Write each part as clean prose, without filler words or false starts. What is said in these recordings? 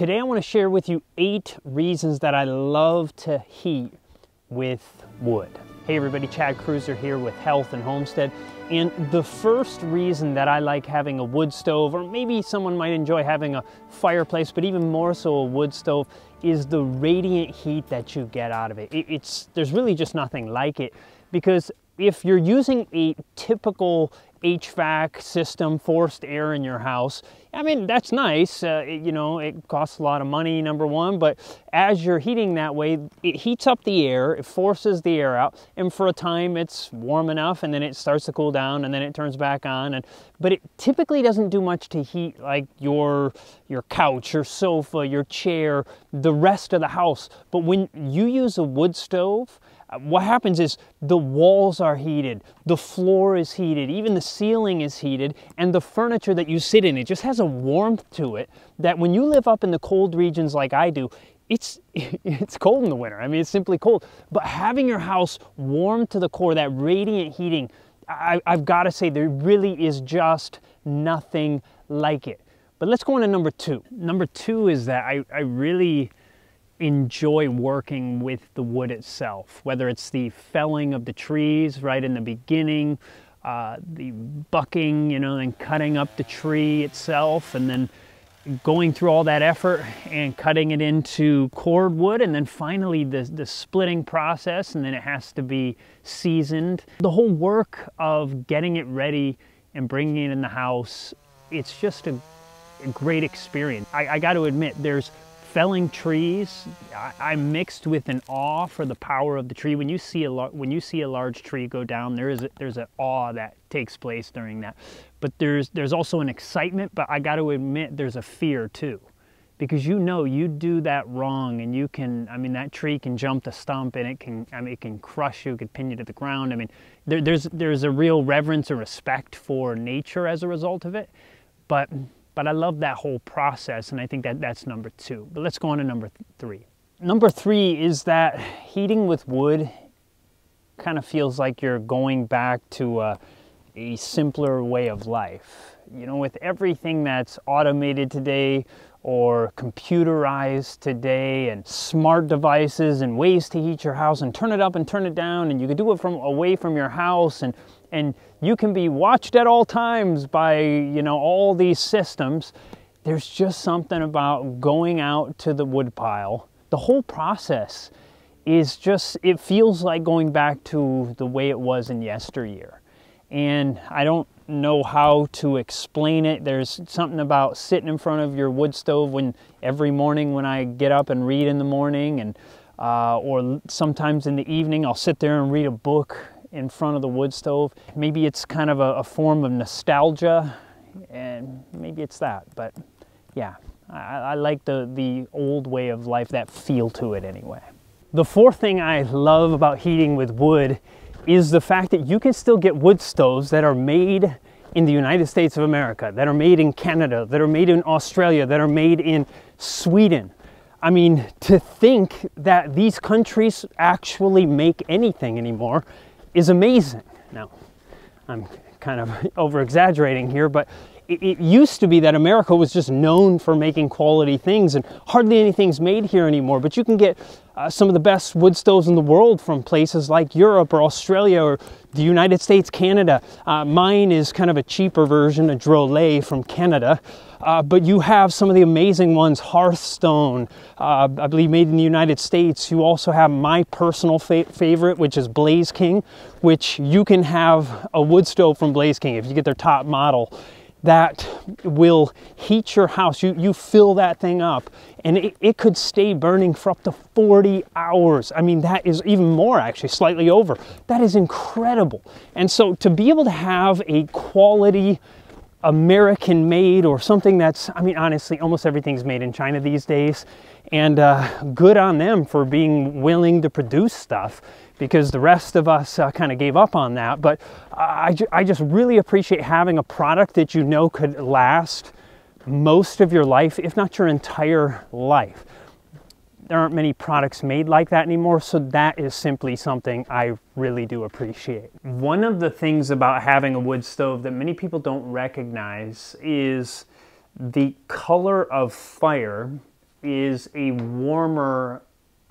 Today I want to share with you 8 reasons that I love to heat with wood. Hey everybody, Chad Cruiser here with Health and Homestead. And the first reason that I like having a wood stove, or maybe someone might enjoy having a fireplace, but even more so a wood stove, is the radiant heat that you get out of it. There's really just nothing like it, because if you're using a typical HVAC system, forced air in your house, I mean, that's nice. It costs a lot of money, number one, but as you're heating that way, it heats up the air, it forces the air out, and for a time it's warm enough, and then it starts to cool down, and then it turns back on. But it typically doesn't do much to heat like your couch, your sofa, your chair, the rest of the house. But when you use a wood stove, what happens is the walls are heated, the floor is heated, even the ceiling is heated, and the furniture that you sit in, it just has a warmth to it that when you live up in the cold regions like I do, it's cold in the winter. I mean, it's simply cold. But having your house warm to the core, that radiant heating, I've got to say there really is just nothing like it. But let's go on to number 2. Number 2 is that I really enjoy working with the wood itself, whether it's the felling of the trees right in the beginning, the bucking, and cutting up the tree itself, and then going through all that effort and cutting it into cordwood, and then finally the splitting process, and then it has to be seasoned. The whole work of getting it ready and bringing it in the house, it's just a great experience. I got to admit, there's felling trees, I'm mixed with an awe for the power of the tree. When you see a large tree go down, there's an awe that takes place during that. But there's also an excitement, but I got to admit there's a fear too, because you do that wrong, and that tree can jump the stump, and it can crush you, it can pin you to the ground. I mean, there's a real reverence and respect for nature as a result of it, but I love that whole process, and I think that's number 2. But let's go on to number 3. Number 3 is that heating with wood kind of feels like you're going back to a simpler way of life. With everything that's automated today or computerized today, and smart devices and ways to heat your house and turn it up and turn it down, and you can do it from away from your house, and you can be watched at all times by, all these systems. There's just something about going out to the wood pile. The whole process is just, it feels like going back to the way it was in yesteryear. And I don't know how to explain it. There's something about sitting in front of your wood stove every morning when I get up and read in the morning, and or sometimes in the evening I'll sit there and read a book in front of the wood stove. Maybe it's kind of a form of nostalgia, and maybe it's that, but yeah, I like the old way of life, that feel to it anyway. The 4th thing I love about heating with wood is the fact that you can still get wood stoves that are made in the United States of America, that are made in Canada, that are made in Australia, that are made in Sweden. I mean, to think that these countries actually make anything anymore is amazing. Now, I'm kind of over-exaggerating here, but it used to be that America was just known for making quality things, and hardly anything's made here anymore. But you can get some of the best wood stoves in the world from places like Europe or Australia or the United States, Canada. Mine is kind of a cheaper version, a Drolet from Canada. But you have some of the amazing ones, Hearthstone, I believe made in the United States. You also have my personal favorite, which is Blaze King, which you can have a wood stove from Blaze King if you get their top model that will heat your house. You fill that thing up, and it could stay burning for up to 40 hours. I mean, that is even more, actually, slightly over. That is incredible. And so to be able to have a quality American made, or something that's, I mean, honestly, almost everything's made in China these days, and good on them for being willing to produce stuff, because the rest of us kind of gave up on that. But I just really appreciate having a product that could last most of your life, if not your entire life. There aren't many products made like that anymore, so that is simply something I really do appreciate. One of the things about having a wood stove that many people don't recognize is the color of fire is a warmer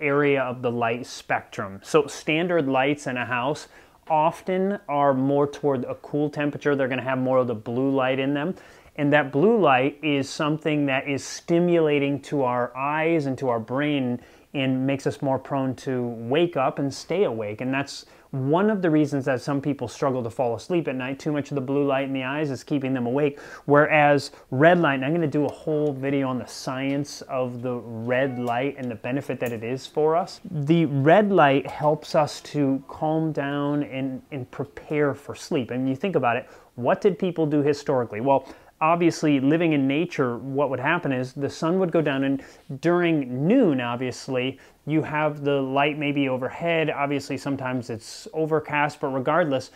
area of the light spectrum. So standard lights in a house often are more toward a cool temperature. They're going to have more of the blue light in them. And that blue light is something that is stimulating to our eyes and to our brain and makes us more prone to wake up and stay awake. And that's one of the reasons that some people struggle to fall asleep at night. Too much of the blue light in the eyes is keeping them awake. Whereas red light, and I'm going to do a whole video on the science of the red light and the benefit that it is for us. The red light helps us to calm down and prepare for sleep. And you think about it, what did people do historically? Well, obviously, living in nature, what would happen is the sun would go down, and during noon, obviously, you have the light maybe overhead. Obviously, sometimes it's overcast, but regardless,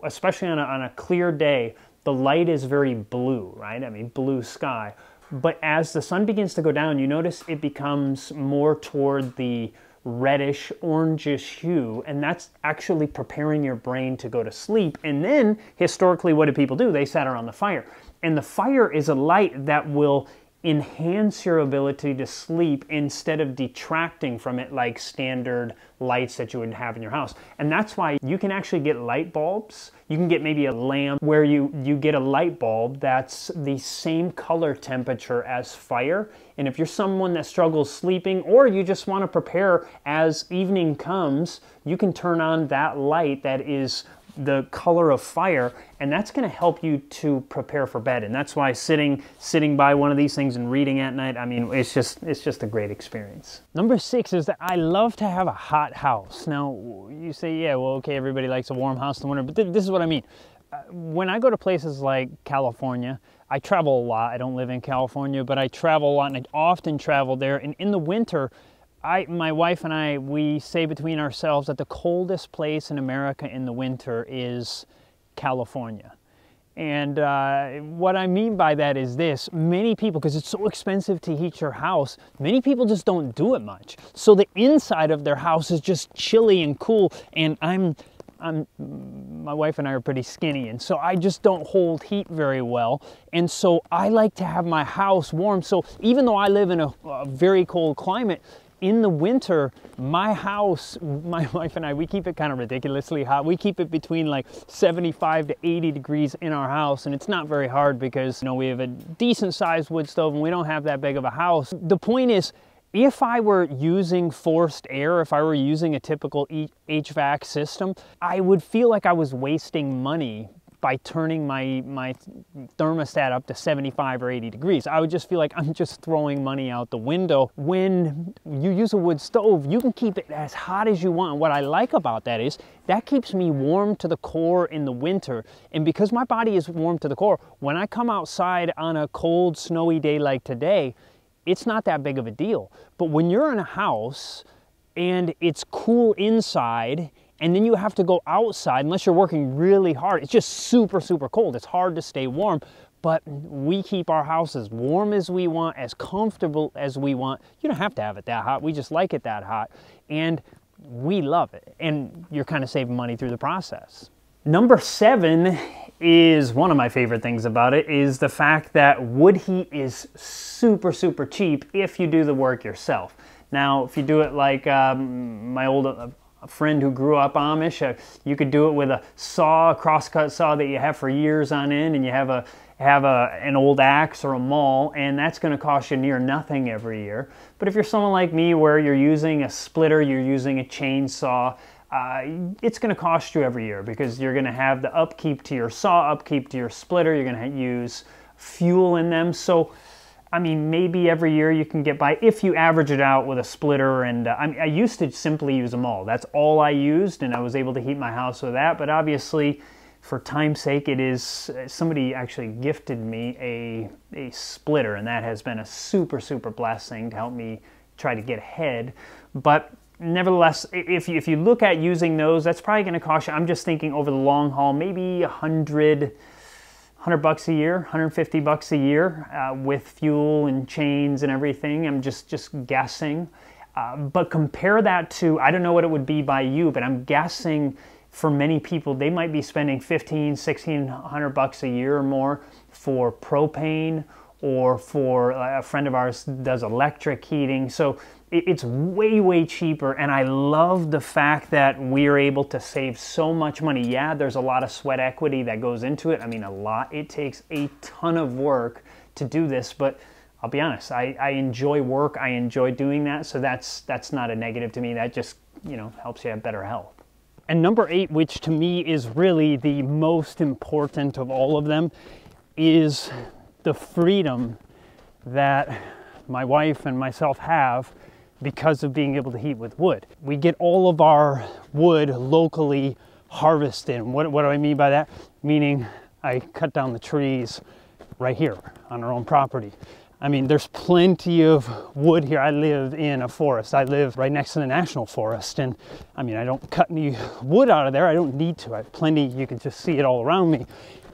especially on a clear day, the light is very blue, right? I mean, blue sky. But as the sun begins to go down, you notice it becomes more toward the reddish, orangish hue, and that's actually preparing your brain to go to sleep. And then, historically, what did people do? They sat around the fire. And the fire is a light that will enhance your ability to sleep instead of detracting from it like standard lights that you would have in your house. And that's why you can actually get light bulbs. You can get maybe a lamp where you get a light bulb that's the same color temperature as fire. And if you're someone that struggles sleeping, or you just want to prepare as evening comes, you can turn on that light that is the color of fire, and that's going to help you to prepare for bed. And that's why sitting by one of these things and reading at night, I mean, it's just a great experience. Number 6 is that I love to have a hot house. Now, you say, yeah, well, okay, everybody likes a warm house in the winter, but this is what I mean. When I go to places like California, I travel a lot. I don't live in California, but I travel a lot, and I often travel there. And in the winter, my wife and I, we say between ourselves that the coldest place in America in the winter is California. And what I mean by that is this: many people, because it's so expensive to heat your house, many people just don't do it much. So the inside of their house is just chilly and cool, and my wife and I are pretty skinny, and so I just don't hold heat very well. And so I like to have my house warm. So even though I live in a very cold climate, in the winter, my house, my wife and I, we keep it kind of ridiculously hot. We keep it between like 75 to 80 degrees in our house, and it's not very hard because, you know, we have a decent sized wood stove and we don't have that big of a house. The point is, if I were using forced air, if I were using a typical HVAC system, I would feel like I was wasting money by turning my thermostat up to 75 or 80 degrees. I would just feel like I'm just throwing money out the window. When you use a wood stove, you can keep it as hot as you want. And what I like about that is that keeps me warm to the core in the winter. And because my body is warm to the core, when I come outside on a cold, snowy day like today, it's not that big of a deal. But when you're in a house and it's cool inside, and then you have to go outside, unless you're working really hard, it's just super, super cold. It's hard to stay warm, but we keep our house as warm as we want, as comfortable as we want. You don't have to have it that hot. We just like it that hot, and we love it. And you're kind of saving money through the process. Number 7 is one of my favorite things about it, is the fact that wood heat is super, super cheap if you do the work yourself. Now, if you do it like my old friend who grew up Amish, you could do it with a saw, a crosscut saw that you have for years on end, and you have an old axe or a maul, and that's going to cost you near nothing every year. But if you're someone like me where you're using a splitter, you're using a chainsaw, it's going to cost you every year, because you're going to have the upkeep to your saw, upkeep to your splitter, you're going to use fuel in them. So I mean, maybe every year you can get by if you average it out with a splitter. And I used to simply use a maul. That's all I used, and I was able to heat my house with that. But obviously, for time's sake, it is, somebody actually gifted me a splitter, and that has been a super, super blessing to help me try to get ahead. But nevertheless, if you look at using those, that's probably going to cost you, I'm just thinking over the long haul, maybe $100 bucks a year, 150 bucks a year with fuel and chains and everything. I'm just guessing. But compare that to, I don't know what it would be by you, but I'm guessing for many people, they might be spending $1,500, $1,600 bucks a year or more for propane or for a friend of ours does electric heating. So it's way, way cheaper, and I love the fact that we're able to save so much money. Yeah, there's a lot of sweat equity that goes into it. I mean, a lot. It takes a ton of work to do this, but I'll be honest, I enjoy work. I enjoy doing that, so that's not a negative to me. That just, you know, helps you have better health. And number 8, which to me is really the most important of all of them, is the freedom that my wife and myself have because of being able to heat with wood. We get all of our wood locally harvested. And what do I mean by that? Meaning I cut down the trees right here on our own property. I mean, there's plenty of wood here. I live in a forest. I live right next to the national forest. And I mean, I don't cut any wood out of there. I don't need to. I have plenty. You can just see it all around me.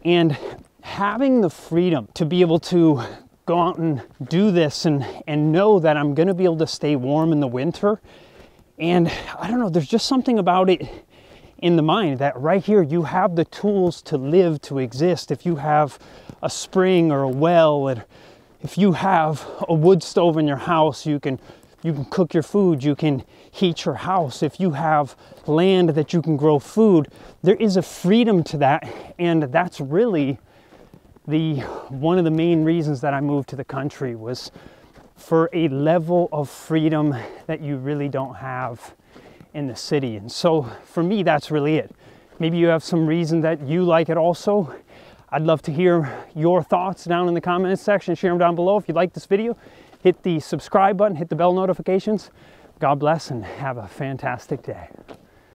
And having the freedom to be able to go out and do this and know that I'm going to be able to stay warm in the winter. And I don't know, there's just something about it in the mind that right here you have the tools to live, to exist. If you have a spring or a well, and if you have a wood stove in your house, you can cook your food, you can heat your house. If you have land that you can grow food, there is a freedom to that. And that's really one of the main reasons that I moved to the country, was for a level of freedom that you really don't have in the city. And so for me, that's really it. Maybe you have some reason that you like it also. I'd love to hear your thoughts down in the comments section. Share them down below. If you like this video, hit the subscribe button, hit the bell notifications. God bless and have a fantastic day.